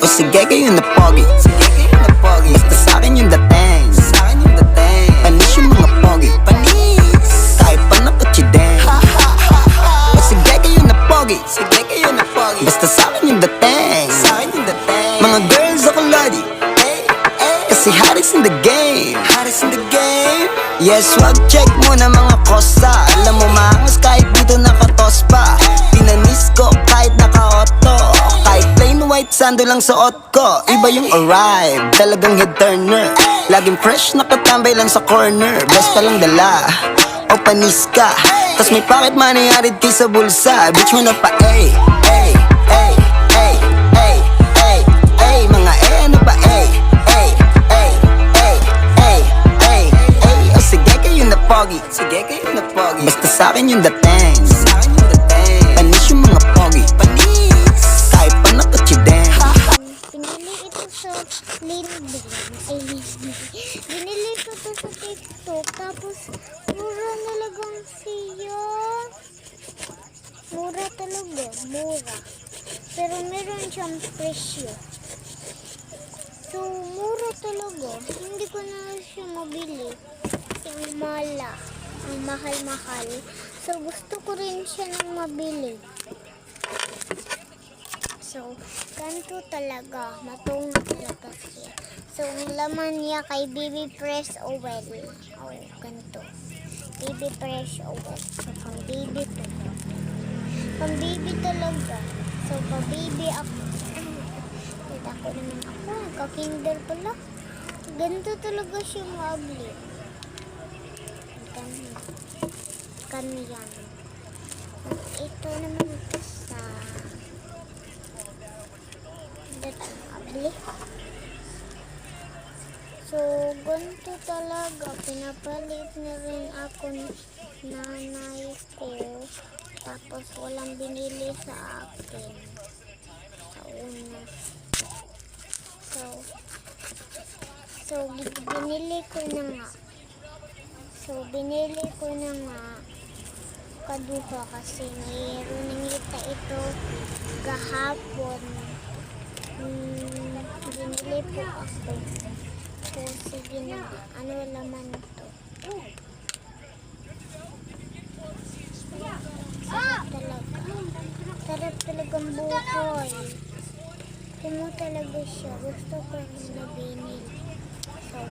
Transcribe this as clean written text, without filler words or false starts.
O sige kayo na pogi, sige kayo na pogi. Basta sa'kin yung dating, sa'kin yung dating. Panis yung mga pogi, panis. Kahit pa nakachideng. O sige kayo na pogi, sige kayo na pogi. Basta sa'kin yung dating, sa'kin yung dating. Mga girls ako lodi, kasi Harris in the game, Harris in the game. Yes, wag check muna mga kosa. Alam mo maangas kahit dito nakatos pa. Pinanis ko kahit naka-auto. Kahit plain white sando lang suot ko. Iba yung arrive, talagang head turner. Laging fresh nakatambay lang sa corner. Best pa lang dala, o panis ka. Tas may pocket money arid kay sa bulsa. Bitch mo na pa ay, ay, ay, ay, ay, ay, ay. Mga ano pa ay, ay, ay, ay, ay, ay, ay. O sige kayo na pogi, sige kayo na pogi. Basta sa'kin yung dating, sa'kin yung dating. Panis yung mga pogi, panis. Kahit pa nakachideng. Pinili ito sa Lindy. Ay, Lindy. Binili ko to sa TikTok. Tapos, mura talagang siya. Mura talaga. Mura. Pero meron siyang presyo. So, mura talaga. Hindi ko na siya mabili. Kasi ang mala. Ang mahal-mahal. So, gusto ko rin siya nang mabili. So, ganito talaga. Matungo talaga siya. So, ang laman niya kay Baby Press Oil. Oh, ganito. Baby Press Oil. So, pang baby to. Pang baby talaga. So, pang baby ako. Kita ko naman ako. Ka-kinder pala. Ganito talaga siya mabli. Kanyan. Ito naman ito sa abli. So, ganito talaga. Pinapalit na rin ako nanay ko. Tapos, walang binili sa akin. Sa una. So, binili ko na nga. So, binili ko na nga kaduha kasi mayroon nangita ito gahapon. Binili po ako. So, sige na. Ano laman ito? Sarap talaga. Sarap talagang buhay. Kumo talaga siya. Gusto ko rin na binili.